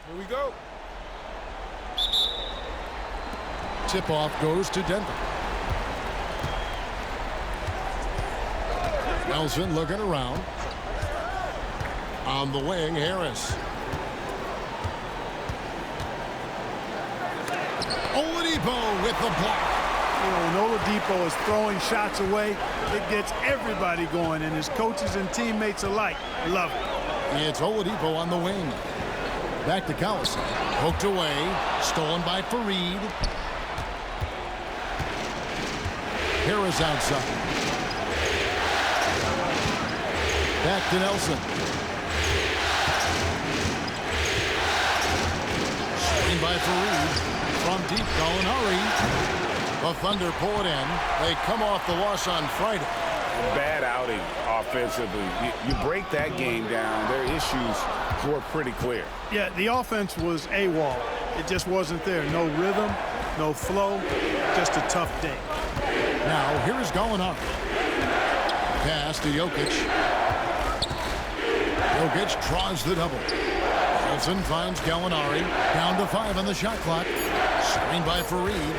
Here we go. Tip-off goes to Denver. Nelson looking around. On the wing, Harris. Oladipo with the block. You know, when Oladipo is throwing shots away, it gets everybody going, and his coaches and teammates alike love it. It's Oladipo on the wing. Back to Collison. Poked away. Stolen by Fareed. Harris outside. Back to Nelson. Screen by Fareed. From deep, Gallinari. The Thunder pull it in. They come off the loss on Friday. Bad outing offensively. You break that game down, their issues were pretty clear. Yeah, the offense was AWOL. It just wasn't there. No rhythm, no flow, just a tough day. Now, here is Gallinari. Pass to Jokic. Jokic draws the double. Nelson finds Gallinari. Down to 5 on the shot clock. Screened by Fareed.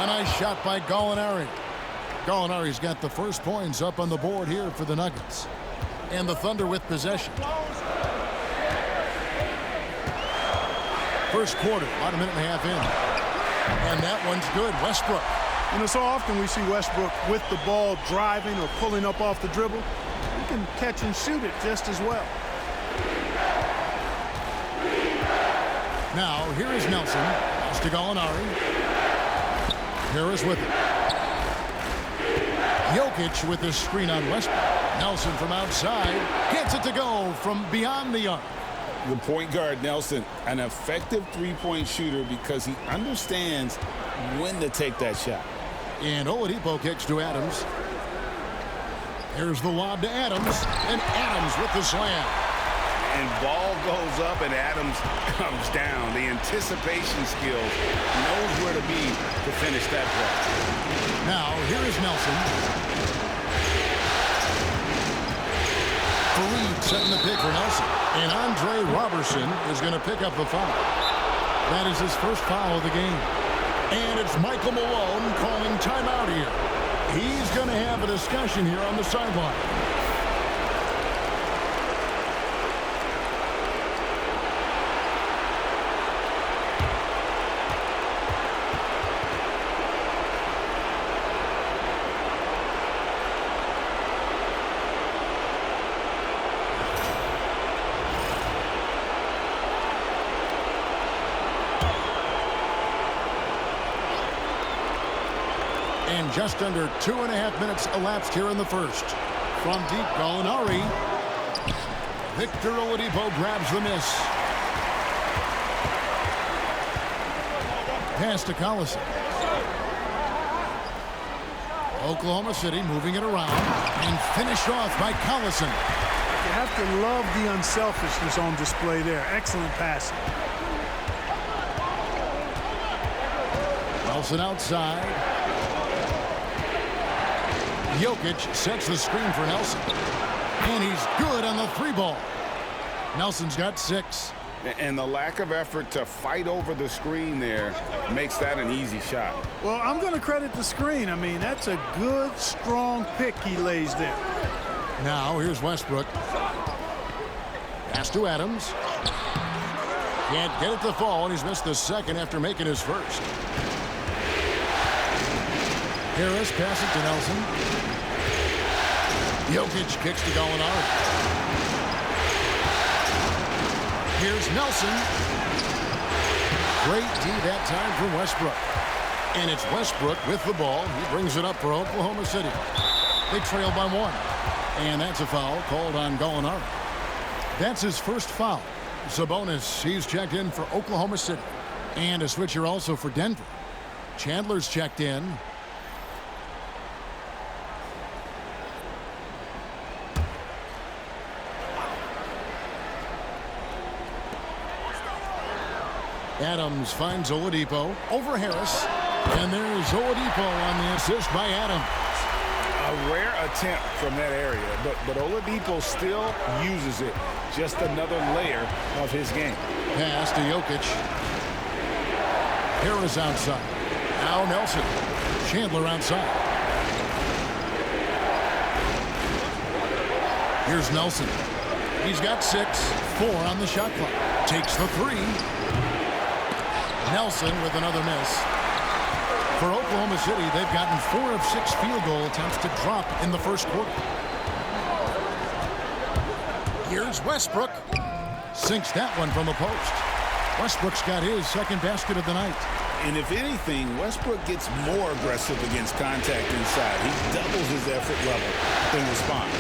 A nice shot by Gallinari. Gallinari's got the first points up on the board here for the Nuggets. And the Thunder with possession. First quarter, about a minute and a half in. And that one's good. Westbrook. You know, so often we see Westbrook with the ball driving or pulling up off the dribble. He can catch and shoot it just as well. Now, here is Nelson. Pass to Gallinari. Harris with it. Jokic with the screen on Westbrook. Nelson from outside. Gets it to go from beyond the arc. The point guard, Nelson, an effective three-point shooter because he understands when to take that shot. And Oladipo kicks to Adams. Here's the lob to Adams. And Adams with the slam. And ball goes up and Adams comes down. The anticipation skills, knows where to be to finish that play. Now, here is Nelson. Fareed setting the pick for Nelson. And Andre Robertson is going to pick up the foul. That is his first foul of the game. And it's Michael Malone calling timeout here. He's going to have a discussion here on the sideline. And just under 2.5 minutes elapsed here in the first. From deep, Gallinari. Victor Oladipo grabs the miss. Pass to Collison. Oklahoma City moving it around. And finished off by Collison. You have to love the unselfishness on display there. Excellent passing. Nelson outside. Jokic sets the screen for Nelson. And he's good on the three ball. Nelson's got 6. And the lack of effort to fight over the screen there makes that an easy shot. Well, I'm going to credit the screen. I mean, that's a good, strong pick he lays there. Now, here's Westbrook. Pass to Adams. Can't get it to fall, and he's missed the second after making his first. Harris passes to Nelson. Jokic kicks to Gallinari. Here's Nelson. Great D that time from Westbrook. And it's Westbrook with the ball. He brings it up for Oklahoma City. They trail by 1. And that's a foul called on Gallinari. That's his first foul. Sabonis, he's checked in for Oklahoma City. And a switcher also for Denver. Chandler's checked in. Adams finds Oladipo over Harris. And there's Oladipo on the assist by Adams. A rare attempt from that area, but Oladipo still uses it. Just another layer of his game. Pass to Jokic. Harris outside. Now Nelson. Chandler outside. Here's Nelson. He's got 6, 4 on the shot clock. Takes the 3. Nelson with another miss. For Oklahoma City, they've gotten 4 of 6 field goal attempts to drop in the first quarter. Here's Westbrook. Sinks that one from the post. Westbrook's got his second basket of the night. And if anything, Westbrook gets more aggressive against contact inside. He doubles his effort level in response.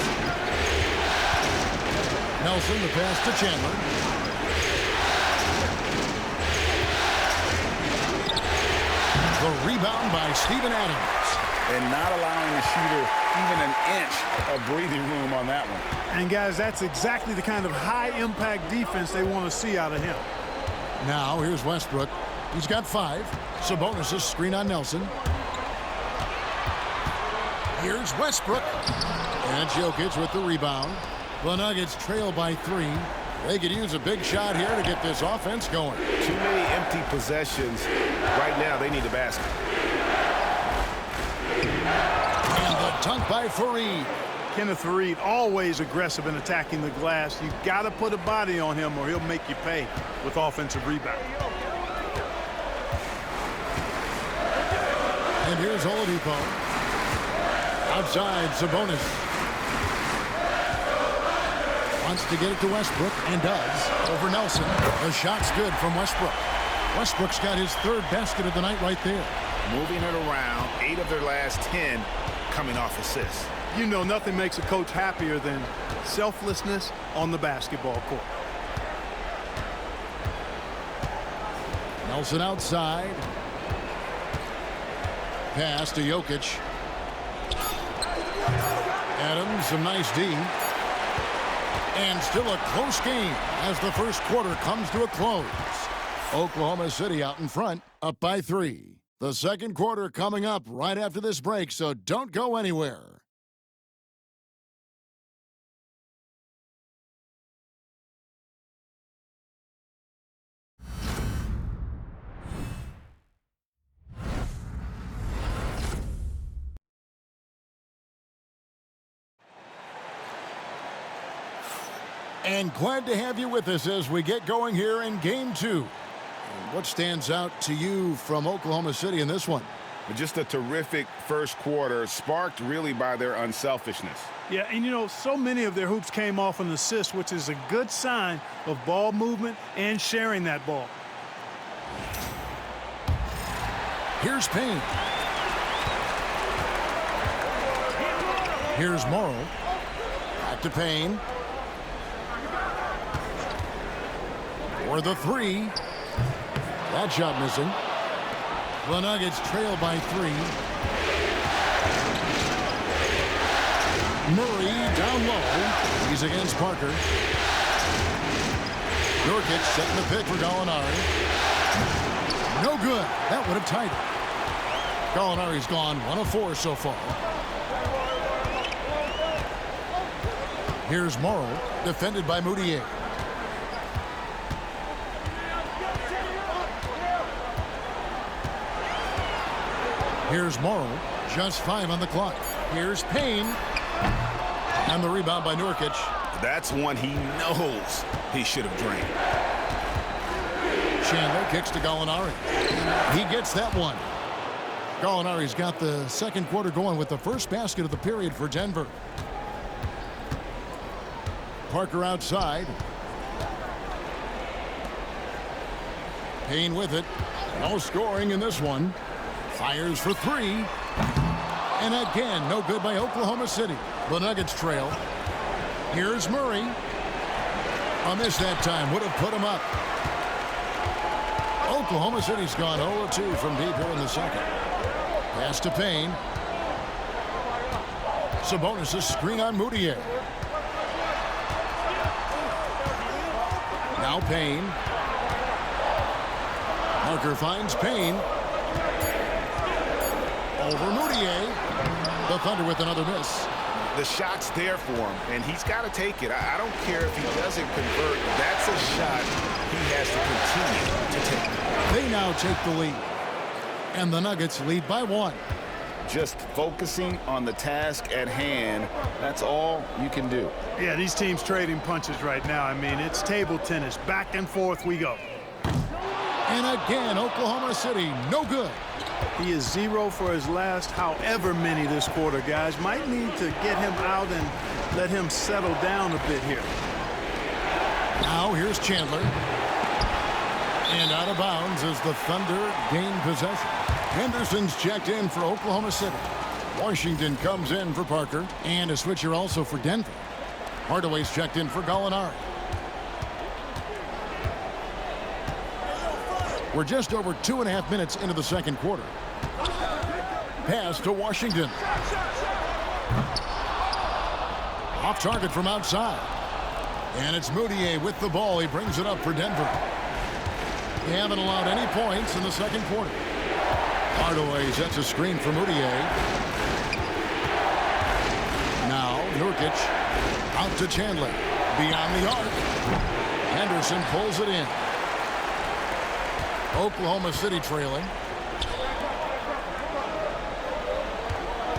Nelson, the pass to Chandler. The rebound by Steven Adams. And not allowing the shooter even an inch of breathing room on that one. And, guys, that's exactly the kind of high-impact defense they want to see out of him. Now, here's Westbrook. He's got 5. Sabonis' screen on Nelson. Here's Westbrook. And Jokic with the rebound. The Nuggets trail by 3. They could use a big shot here to get this offense going. Too many empty possessions. Right now, they need the basket. And the dunk by Faried. Kenneth Faried, always aggressive in attacking the glass. You've got to put a body on him or he'll make you pay with offensive rebound. And here's Oladipo. Outside, Sabonis. Wants to get it to Westbrook, and does. Over Nelson. The shot's good from Westbrook. Westbrook's got his 3rd basket of the night right there. Moving it around, 8 of their last 10 coming off assists. You know nothing makes a coach happier than selflessness on the basketball court. Nelson outside. Pass to Jokic. Adams, some nice D. And still a close game as the first quarter comes to a close. Oklahoma City out in front, up by 3. The second quarter coming up right after this break, so don't go anywhere. And glad to have you with us as we get going here in Game 2. What stands out to you from Oklahoma City in this one? Just a terrific first quarter, sparked really by their unselfishness. Yeah, and you know, so many of their hoops came off an assist, which is a good sign of ball movement and sharing that ball. Here's Payne. Here's Morrow. Back to Payne. For the 3. That shot missing. The Nuggets trail by 3. Murray down low. He's against Parker. Nurkic setting the pick for Gallinari. No good. That would have tied it. Gallinari's gone 1 of 4 so far. Here's Morrow, defended by Moutier. Here's Morrow, just 5 on the clock. Here's Payne. And the rebound by Nurkic. That's one he knows he should have drained. Chandler kicks to Gallinari. He gets that one. Gallinari's got the second quarter going with the first basket of the period for Denver. Parker outside. Payne with it. No scoring in this one. Fires for 3. And again, no good by Oklahoma City. The Nuggets trail. Here's Murray. A miss that time. Would have put him up. Oklahoma City's gone 0-2 from deep here in the second. Pass to Payne. Sabonis' screen on Moutier. Now Payne. Parker finds Payne. Over Moutier. The Thunder with another miss. The shot's there for him, and he's got to take it. I don't care if he doesn't convert. That's a shot he has to continue to take. They now take the lead. And the Nuggets lead by 1. Just focusing on the task at hand, that's all you can do. Yeah, these teams trading punches right now. I mean, it's table tennis. Back and forth we go. And again, Oklahoma City, no good. He is 0 for his last however many this quarter, guys. Might need to get him out and let him settle down a bit here. Now here's Chandler. And out of bounds as the Thunder gain possession. Henderson's checked in for Oklahoma City. Washington comes in for Parker. And a switcher also for Denver. Hardaway's checked in for Gallinari. We're just over 2.5 minutes into the second quarter. Pass to Washington. Off target from outside. And it's Moutier with the ball. He brings it up for Denver. They haven't allowed any points in the second quarter. Hardaway sets a screen for Moutier. Now Nurkic out to Chandler. Beyond the arc. Henderson pulls it in. Oklahoma City trailing.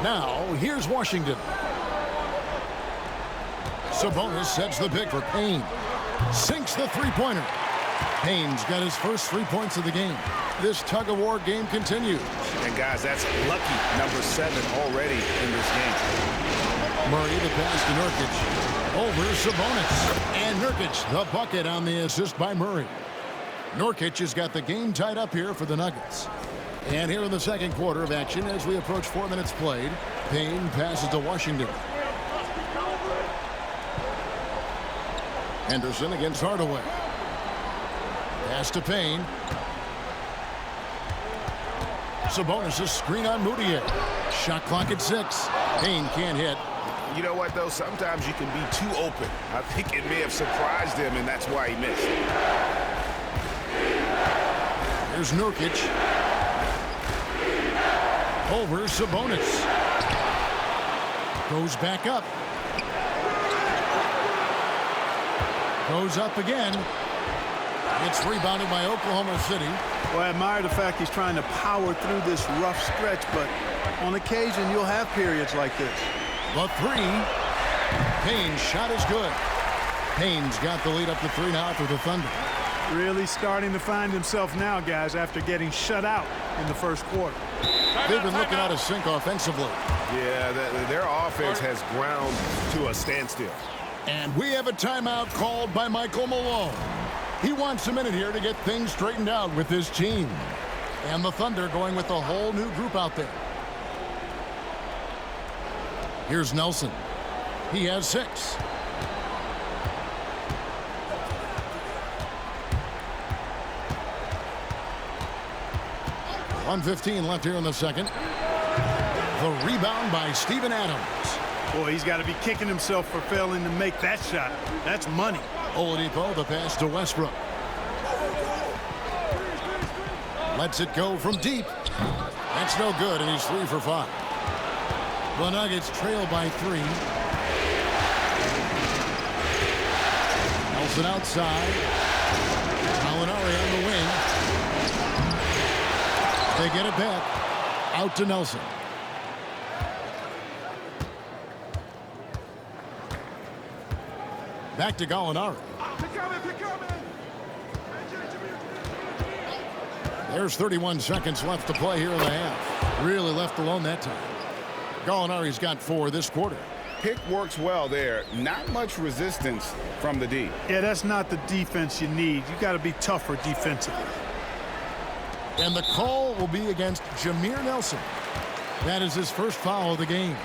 Now, here's Washington. Sabonis sets the pick for Payne. Sinks the three-pointer. Payne's got his first 3 points of the game. This tug-of-war game continues. And, guys, that's lucky number 7 already in this game. Murray the pass to Nurkic. Over Sabonis. And Nurkic, the bucket on the assist by Murray. Nurkic has got the game tied up here for the Nuggets. And here in the second quarter of action, as we approach 4 minutes played, Payne passes to Washington. Henderson against Hardaway. Pass to Payne. Sabonis' screen on Moutier. Shot clock at 6. Payne can't hit. You know what, though? Sometimes you can be too open. I think it may have surprised him, and that's why he missed. Here's Nurkic. Over Sabonis. Goes back up. Goes up again. It's rebounded by Oklahoma City. Well, I admire the fact he's trying to power through this rough stretch, but on occasion you'll have periods like this. The 3. Payne's shot is good. Payne's got the lead up to 3 now for the Thunder. Really starting to find himself now, guys, after getting shut out in the first quarter. They've been looking out of sync offensively. Yeah, their offense has ground to a standstill. And we have a timeout called by Michael Malone. He wants a minute here to get things straightened out with his team. And the Thunder going with a whole new group out there. Here's Nelson. He has 6. 1:15 left here in the second. The rebound by Steven Adams. Boy, he's got to be kicking himself for failing to make that shot. That's money. Oladipo, the pass to Westbrook. Lets it go from deep. That's no good, and he's 3 for 5. The Nuggets trail by 3. Nelson outside. Gallinari on the wing. They get it back. Out to Nelson. Back to Gallinari. There's 31 seconds left to play here in the half. Really left alone that time. Gallinari's got 4 this quarter. Pick works well there. Not much resistance from the D. Yeah, that's not the defense you need. You got to be tougher defensively. And the call will be against Jameer Nelson. That is his first foul of the game.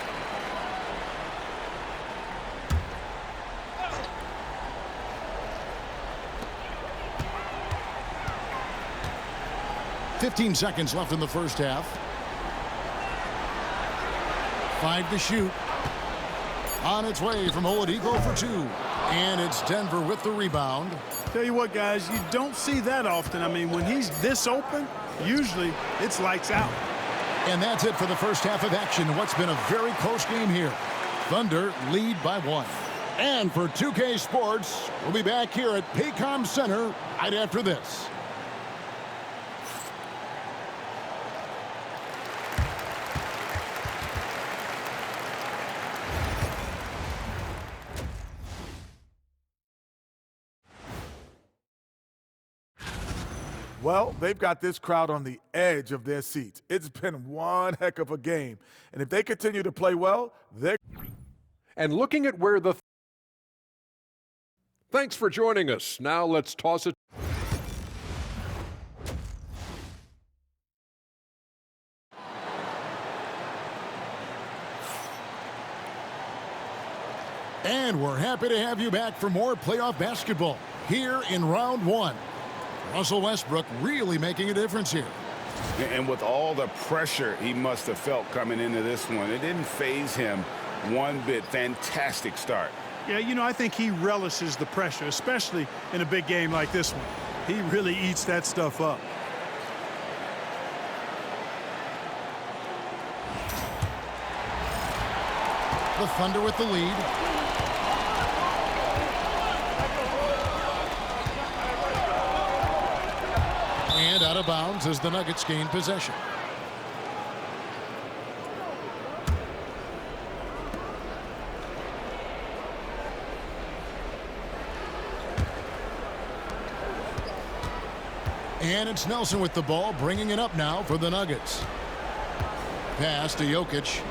.15 seconds left in the first half. 5 to shoot. On its way from Oladipo for 2. And it's Denver with the rebound. Tell you what, guys, you don't see that often. I mean, when he's this open, usually it's lights out. And that's it for the first half of action. What's been a very close game here. Thunder lead by 1. And for 2K Sports, we'll be back here at Paycom Center right after this. Well, they've got this crowd on the edge of their seats. It's been one heck of a game. And if they continue to play well, they're... And looking at where the... Thanks for joining us. Now let's toss it. And we're happy to have you back for more playoff basketball here in round 1. Russell Westbrook really making a difference here. And with all the pressure he must have felt coming into this one, it didn't faze him one bit. Fantastic start. Yeah, you know, I think he relishes the pressure, especially in a big game like this one. He really eats that stuff up. The Thunder with the lead. And out of bounds as the Nuggets gain possession. And it's Nelson with the ball, bringing it up now for the Nuggets. Pass to Jokic.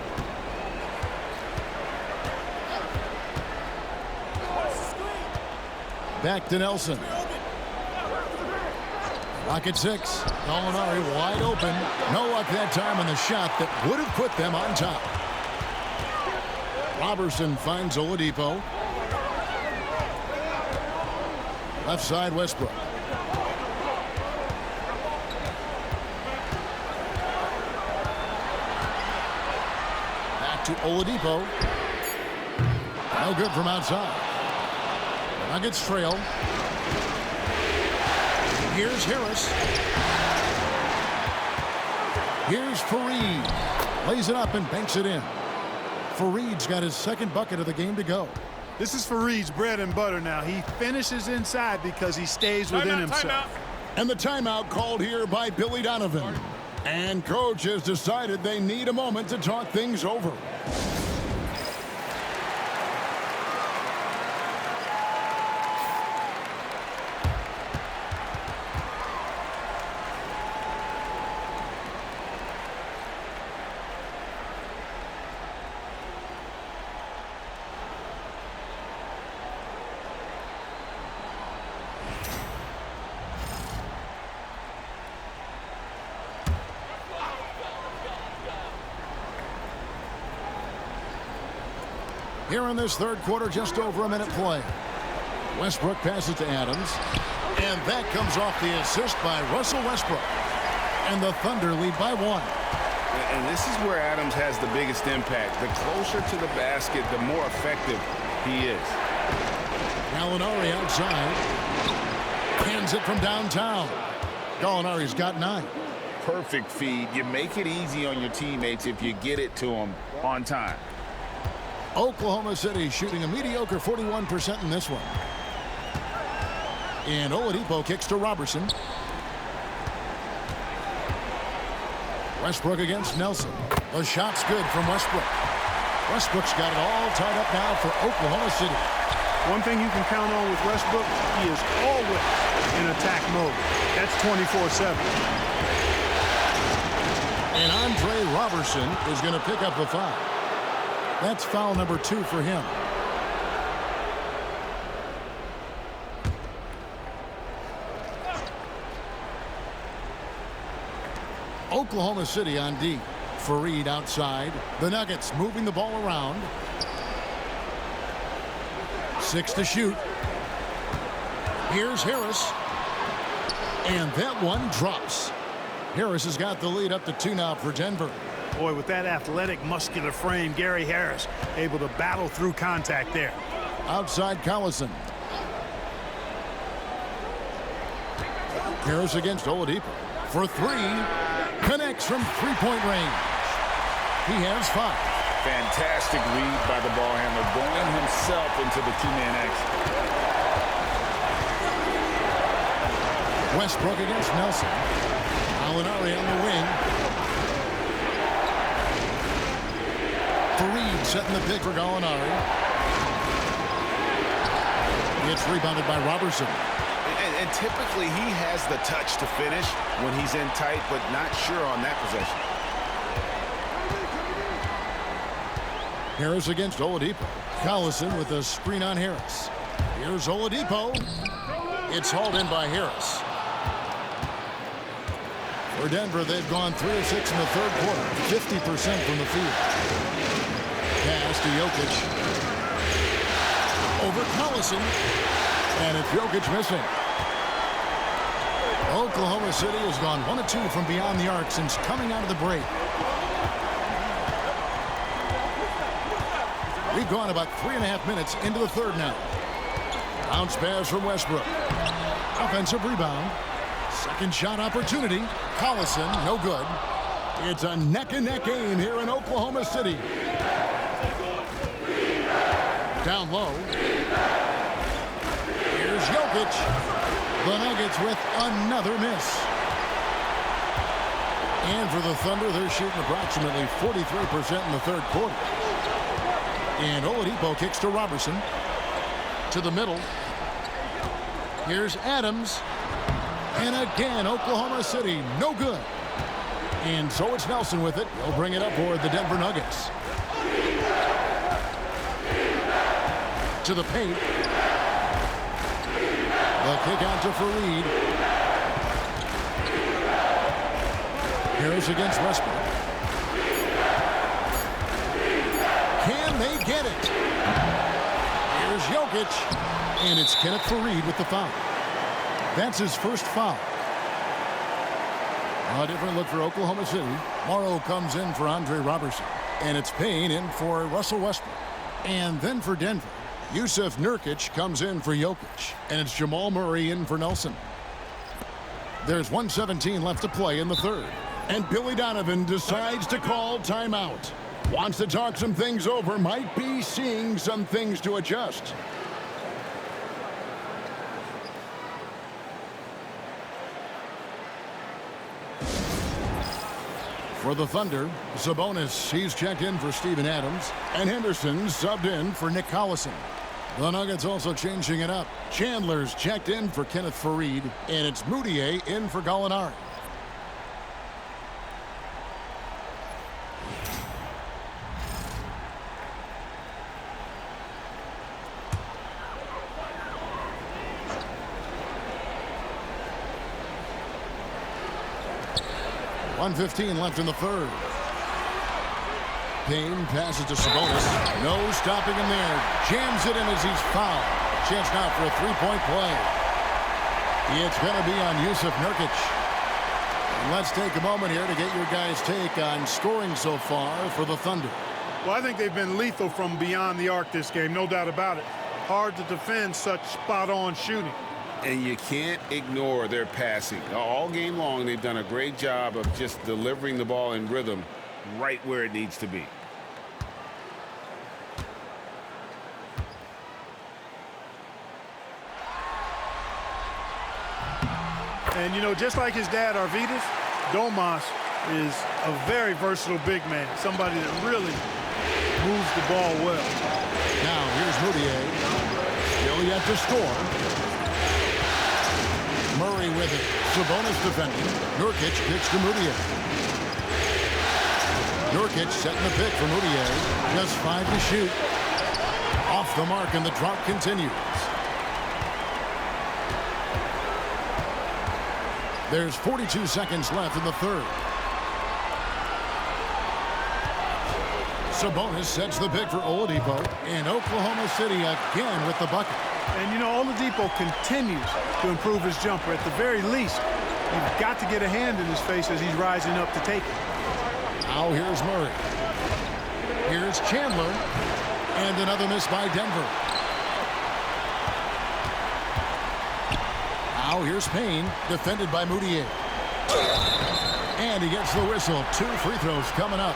Back to Nelson. Rocket 6. Gallinari wide open. No luck that time on the shot that would have put them on top. Robertson finds Oladipo. Left side, Westbrook. Back to Oladipo. No good from outside. Nuggets trail. Here's Harris. Here's Fareed. Lays it up and banks it in. Fareed's got his second bucket of the game to go. This is Fareed's bread and butter now. He finishes inside because he stays within himself. And the timeout called here by Billy Donovan. And coach has decided they need a moment to talk things over. Here in this third quarter, just over a minute play. Westbrook passes to Adams. And that comes off the assist by Russell Westbrook. And the Thunder lead by 1. And this is where Adams has the biggest impact. The closer to the basket, the more effective he is. Gallinari outside. Hands it from downtown. Gallinari's got 9. Perfect feed. You make it easy on your teammates if you get it to them on time. Oklahoma City shooting a mediocre 41% in this one. And Oladipo kicks to Robertson. Westbrook against Nelson. The shot's good from Westbrook. Westbrook's got it all tied up now for Oklahoma City. One thing you can count on with Westbrook, he is always in attack mode. That's 24/7. And Andre Robertson is going to pick up a foul. That's foul number 2 for him. Oklahoma City on D. Fareed outside. The Nuggets moving the ball around. 6 to shoot. Here's Harris. And that one drops. Harris has got the lead up to 2 now for Denver. Boy, with that athletic, muscular frame, Gary Harris able to battle through contact there. Outside Collison. Harris against Oladipo for 3. Connects from three-point range. He has 5. Fantastic read by the ball handler, going himself into the two-man action. Westbrook against Nelson. Gallinari on the wing. Faried setting the pick for Gallinari. It's rebounded by Robertson. And typically he has the touch to finish when he's in tight, but not sure on that possession. Harris against Oladipo. Collison with a screen on Harris. Here's Oladipo. It's hauled in by Harris. For Denver, they've gone 3 of 6 in the third quarter, 50% from the field. Pass to Jokic. Over Collison. And it's Jokic missing. Oklahoma City has gone 1 of 2 from beyond the arc since coming out of the break. We've gone about 3.5 minutes into the third now. Bounce pass from Westbrook. Offensive rebound. Second shot opportunity. Collison, no good. It's a neck-and-neck game here in Oklahoma City. Down low. Here's Jokic. The Nuggets with another miss. And for the Thunder, they're shooting approximately 43% in the third quarter. And Oladipo kicks to Robertson. To the middle. Here's Adams. And again, Oklahoma City, no good. And so it's Nelson with it. He'll bring it up for the Denver Nuggets. To the paint. The kick out to Faried. Harris against Westbrook. Can they get it? Here's Jokic. And it's Kenneth Faried with the foul. That's his first foul. A different look for Oklahoma City. Morrow comes in for Andre Robertson. And it's Payne in for Russell Westbrook. And then for Denver, Yusuf Nurkic comes in for Jokic. And it's Jamal Murray in for Nelson. There's 1:17 left to play in the third. And Billy Donovan decides to call timeout. Wants to talk some things over. Might be seeing some things to adjust. For the Thunder, Sabonis, he's checked in for Steven Adams. And Henderson subbed in for Nick Collison. The Nuggets also changing it up. Chandler's checked in for Kenneth Faried. And it's Moutier in for Gallinari. .115 left in the third. Payne passes to Sabonis. No stopping him there. Jams it in as he's fouled. Chance now for a three-point play. It's going to be on Yusuf Nurkic. And let's take a moment here to get your guys' take on scoring so far for the Thunder. Well, I think they've been lethal from beyond the arc this game, no doubt about it. Hard to defend such spot-on shooting. And you can't ignore their passing. All game long, they've done a great job of just delivering the ball in rhythm right where it needs to be. And, you know, just like his dad, Arvydas, Domas is a very versatile big man, somebody that really moves the ball well. Now, here's Moutier. Still yet to score. Murray with it. Sabonis defending. Nurkic kicks to Moutier. Nurkic setting the pick for Moutier. Just 5 to shoot. Off the mark, and the drought continues. There's 42 seconds left in the third. Sabonis sets the pick for Oladipo. And Oklahoma City again with the bucket. And, you know, Oladipo continues to improve his jumper. At the very least, you've got to get a hand in his face as he's rising up to take it. Now here's Murray. Here's Chandler. And another miss by Denver. Now here's Payne, defended by Moutier. And he gets the whistle. 2 free throws coming up.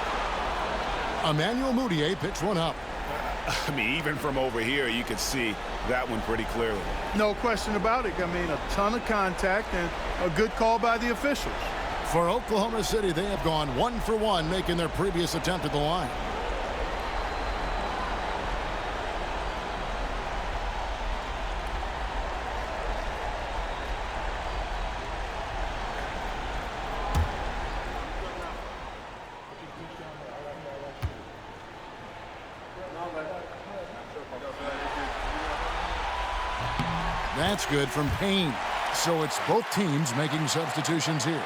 Emmanuel Mudiay picks one up. I mean, even from over here, you could see that one pretty clearly. No question about it. I mean, a ton of contact and a good call by the officials. For Oklahoma City, they have gone 1 for 1, making their previous attempt at the line. That's good from Payne. So it's both teams making substitutions here.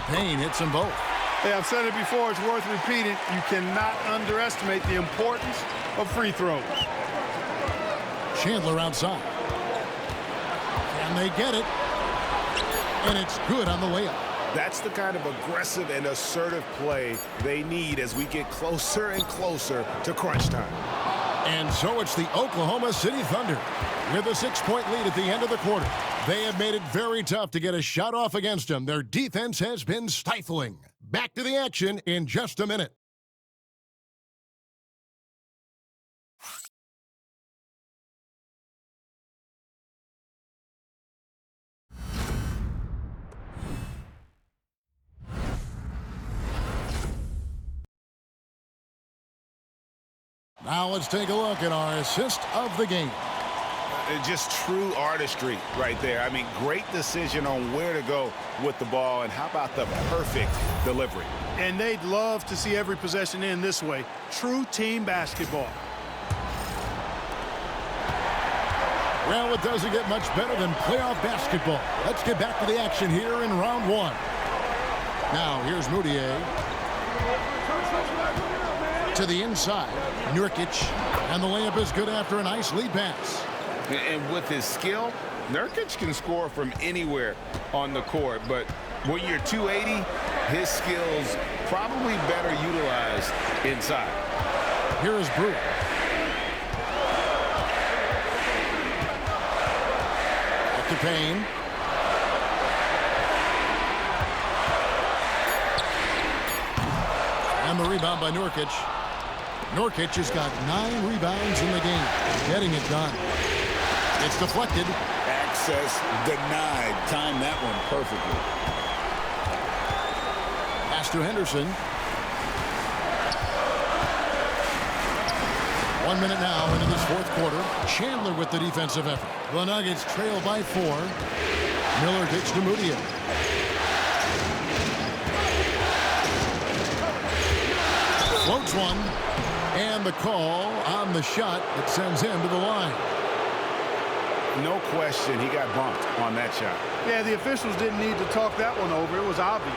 Payne hits them both. Hey, I've said it before, it's worth repeating. You cannot underestimate the importance of free throws. Chandler outside. And they get it. And it's good on the layup. That's the kind of aggressive and assertive play they need as we get closer and closer to crunch time. And so it's the Oklahoma City Thunder with a 6-point lead at the end of the quarter. They have made it very tough to get a shot off against them. Their defense has been stifling. Back to the action in just a minute. Now let's take a look at our assist of the game. Just true artistry right there. I mean, great decision on where to go with the ball, and how about the perfect delivery? And they'd love to see every possession end this way. True team basketball. Well, it doesn't get much better than playoff basketball. Let's get back to the action here in round 1. Now, here's Mudiay. To the inside, Nurkic. And the layup is good after a nice lead pass. And with his skill, Nurkic can score from anywhere on the court. But when you're 280, his skills probably better utilized inside. Here is Brewer. Up to Payne. And the rebound by Nurkic. Nurkic has got 9 rebounds in the game. Getting it done. It's deflected. Access denied. Timed that one perfectly. Pass to Henderson. 1 minute now into this 4th quarter. Chandler with the defensive effort. The Nuggets trail by 4. Miller gets to Mudiay. Floats one. And the call on the shot that sends him to the line. No question, he got bumped on that shot. Yeah, the officials didn't need to talk that one over. It was obvious.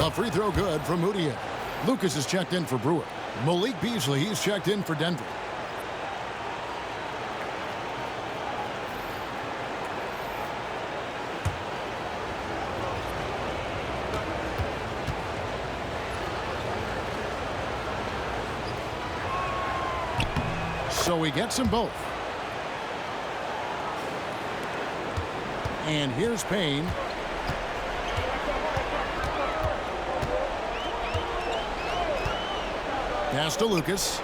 A free throw good from Mudiay. Lucas is checked in for Brewer. Malik Beasley, he's checked in for Denver. So he gets them both. And here's Payne. Pass to Lucas.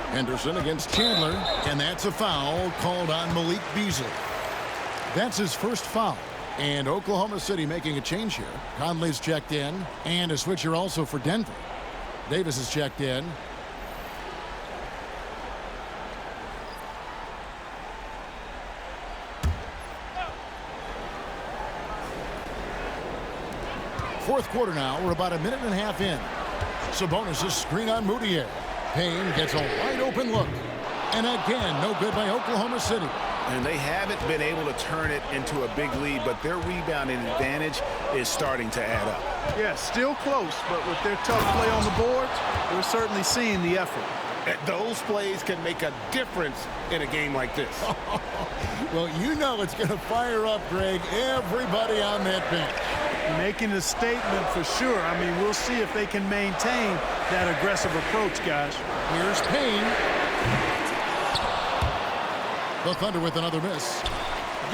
Henderson against Chandler, and that's a foul called on Malik Beasley. That's his first foul. And Oklahoma City making a change here. Conley's checked in, and a switcher also for Denver. Davis is checked in. Fourth quarter now. We're about a minute and a half in. Sabonis' screen on Moutier. Payne gets a wide open look. And again, no good by Oklahoma City. And they haven't been able to turn it into a big lead, but their rebounding advantage is starting to add up. Yeah, still close, but with their tough play on the boards, we're certainly seeing the effort. Those plays can make a difference in a game like this. Well, you know it's going to fire up, Greg, everybody on that bench. Making a statement for sure. I mean, we'll see if they can maintain that aggressive approach, guys. Here's Payne. The Thunder with another miss.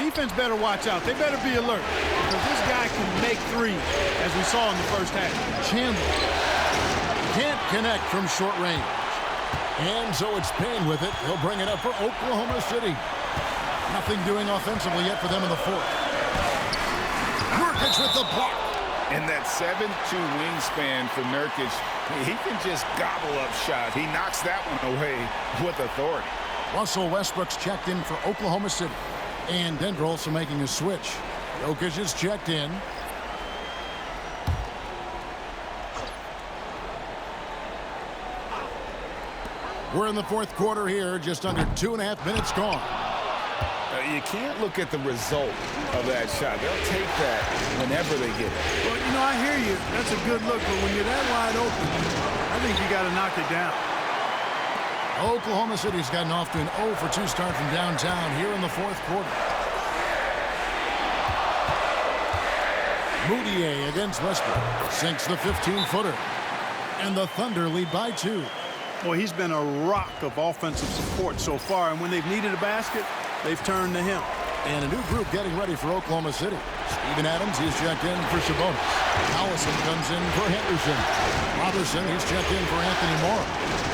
Defense better watch out. They better be alert because this guy can make threes, as we saw in the first half. Chandler can't connect from short range. And so it's Payne with it. He'll bring it up for Oklahoma City. Nothing doing offensively yet for them in the fourth. Nurkic with the block. And that 7'2" wingspan for Nurkic, he can just gobble up shots. He knocks that one away with authority. Russell Westbrook's checked in for Oklahoma City. And Denver also making a switch. Jokic is checked in. We're in the fourth quarter here, just under 2.5 minutes gone. You can't look at the result of that shot. They'll take that whenever they get it. Well, you know, I hear you. That's a good look, but when you're that wide open, I think you got to knock it down. Oklahoma City's gotten off to an 0 for 2 start from downtown here in the fourth quarter. Moutier against Westbrook. Sinks the 15-footer. And the Thunder lead by 2. Boy, he's been a rock of offensive support so far, and when they've needed a basket, they've turned to him. And a new group getting ready for Oklahoma City. Steven Adams, he's checked in for Sabonis. Allison comes in for Henderson. Robertson, he's checked in for Anthony Moore.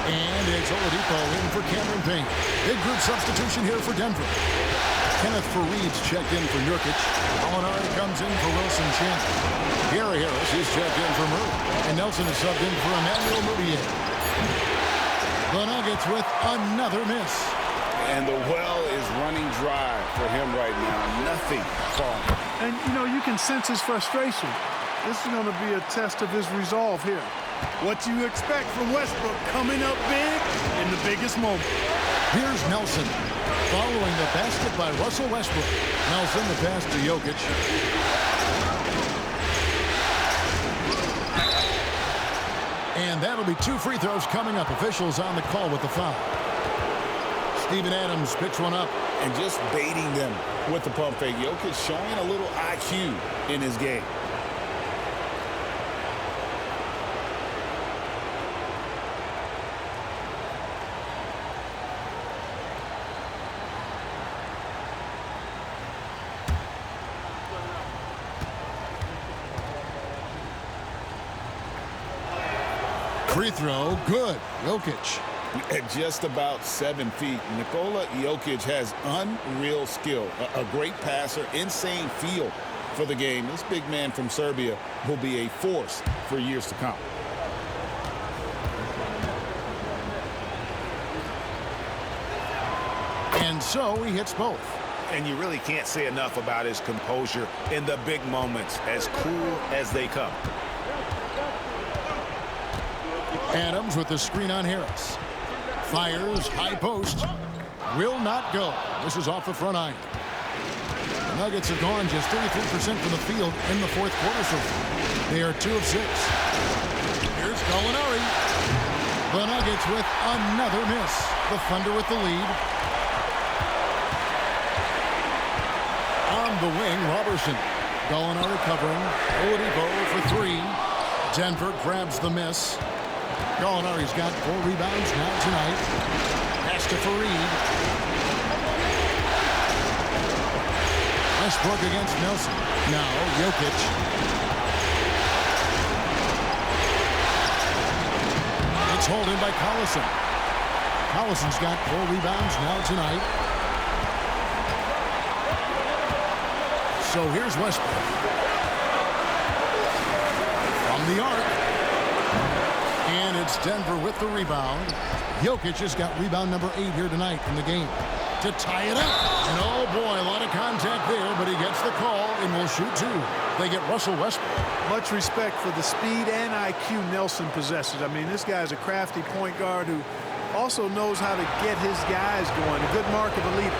And it's Oladipo in for Cameron Payne. Big group substitution here for Denver. Kenneth Faried's checked in for Nurkic. Gallinari comes in for Wilson Chandler. Gary Harris is checked in for Murray. And Nelson is subbed in for Emmanuel Moutier. The Nuggets with another miss. And the well is running dry for him right now. Nothing falling. And, you know, you can sense his frustration. This is going to be a test of his resolve here. What you expect from Westbrook coming up big in the biggest moment. Here's Nelson. Following the basket by Russell Westbrook. Nelson, the pass to Jokic. And that'll be 2 free throws coming up. Officials on the call with the foul. Steven Adams picks one up. And just baiting them with the pump fake. Jokic showing a little IQ in his game. Free throw, good. Jokic. At just about 7 feet, Nikola Jokic has unreal skill. A great passer, insane feel for the game. This big man from Serbia will be a force for years to come. And so he hits both. And you really can't say enough about his composure in the big moments, as cool as they come. Adams with the screen on Harris. Fires, high post. Will not go. This is off the front iron. The Nuggets have gone just 33% from the field in the fourth quarter so far. They are 2 of 6. Here's Gallinari. The Nuggets with another miss. The Thunder with the lead. On the wing, Robertson. Gallinari covering. Oladipo for 3. Denver grabs the miss. Gallinari's got 4 rebounds now tonight. Pass to Faried. Westbrook against Nelson. Now Jokic. It's hauled in by Collison. Collison's got 4 rebounds now tonight. So here's Westbrook. From the arc. And it's Denver with the rebound. Jokic has got rebound number 8 here tonight in the game to tie it up. And oh boy, a lot of contact there, but he gets the call. and will shoot two. They get Russell Westbrook. Much respect for the speed and IQ Nelson possesses. I mean, this guy's a crafty point guard who also knows how to get his guys going. A good mark of a leader.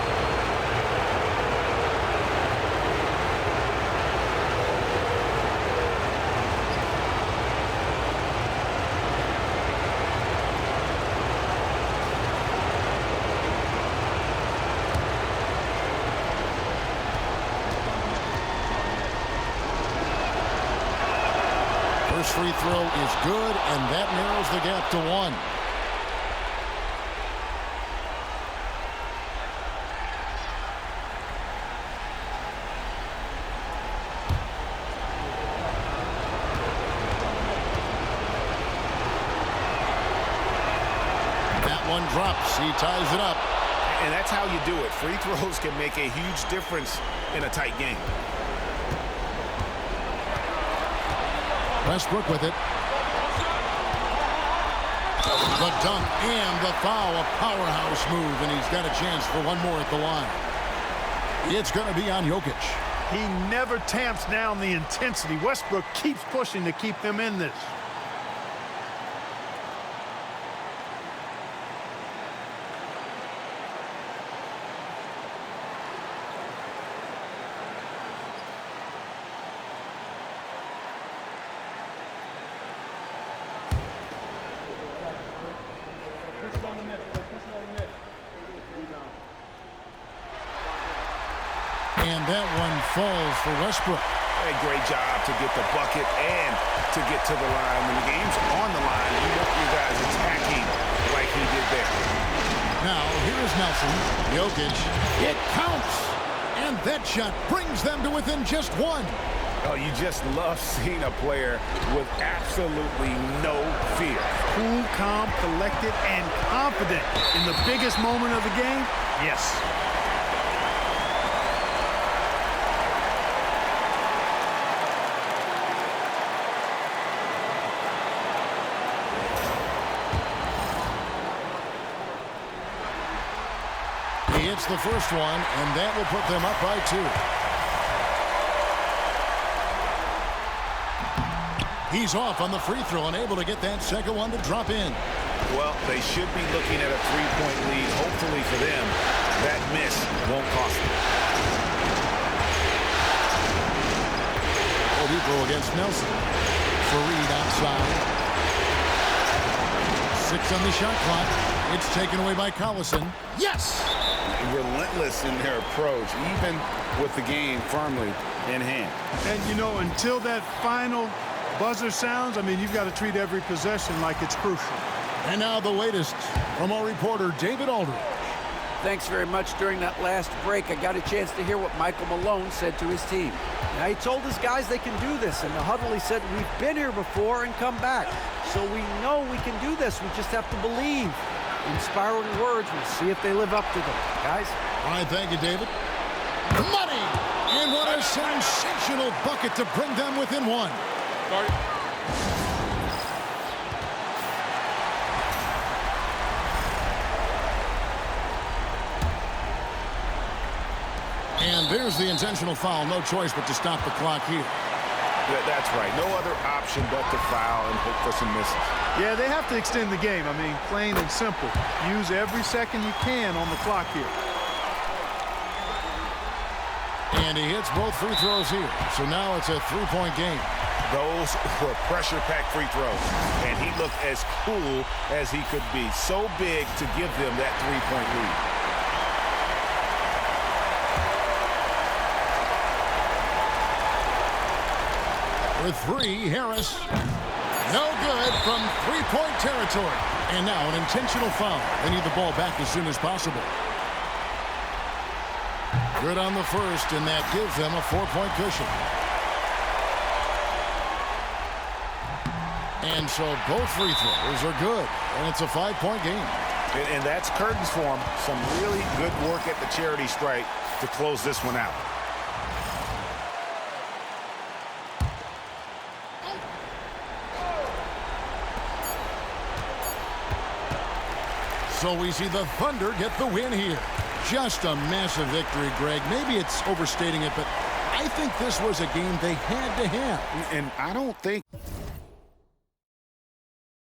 Free throw is good, and that narrows the gap to one. That one drops. He ties it up. And that's how you do it. Free throws can make a huge difference in a tight game. Westbrook with it. The dunk and the foul. A powerhouse move, and he's got a chance for one more at the line. It's going to be on Jokic. He never tamps down the intensity. Westbrook keeps pushing to keep them in this. And that one falls for Westbrook. A great job to get the bucket and to get to the line. When the game's on the line, you want your guys attacking like he did there. Now, here is Nelson. Jokic. It counts! And that shot brings them to within just one. Oh, you just love seeing a player with absolutely no fear. Cool, calm, collected, and confident in the biggest moment of the game. Yes. He hits the first one, and that will put them up by two. He's off on the free throw and able to get that second one to drop in. Well, they should be looking at a three-point lead. Hopefully for them, that miss won't cost them. Oladipo against Nelson. Fareed outside. 6 on the shot clock. It's taken away by Collison. Yes! Relentless in their approach, even with the game firmly in hand. And, you know, until that final buzzer sounds, I mean, you've got to treat every possession like it's crucial. And now the latest from our reporter, David Aldridge. Thanks very much. During that last break, I got a chance to hear what Michael Malone said to his team. Now, he told his guys they can do this. In the huddle, he said, we've been here before and come back. So we know we can do this. We just have to believe. Inspiring words. We'll see if they live up to them. Guys? All right, thank you, David. Money! And what a sensational bucket to bring them within one. Sorry. And there's the intentional foul. No choice but to stop the clock here. That's right. No other option but to foul and hope for some misses. Yeah, they have to extend the game. I mean, plain and simple. Use every second you can on the clock here. And he hits both free throws here. So now it's a three-point game. Those were pressure-packed free throws. And he looked as cool as he could be. So big to give them that three-point lead. With three, Harris. No good from three-point territory. And now an intentional foul. They need the ball back as soon as possible. Good on the first, and that gives them a 4-point cushion. And so both free throws are good, and it's a 5-point game. And that's curtains for him. Some really good work at the charity stripe to close this one out. So we see the Thunder get the win here. Just a massive victory, Greg. Maybe it's overstating it, but I think this was a game they had to have. And I don't think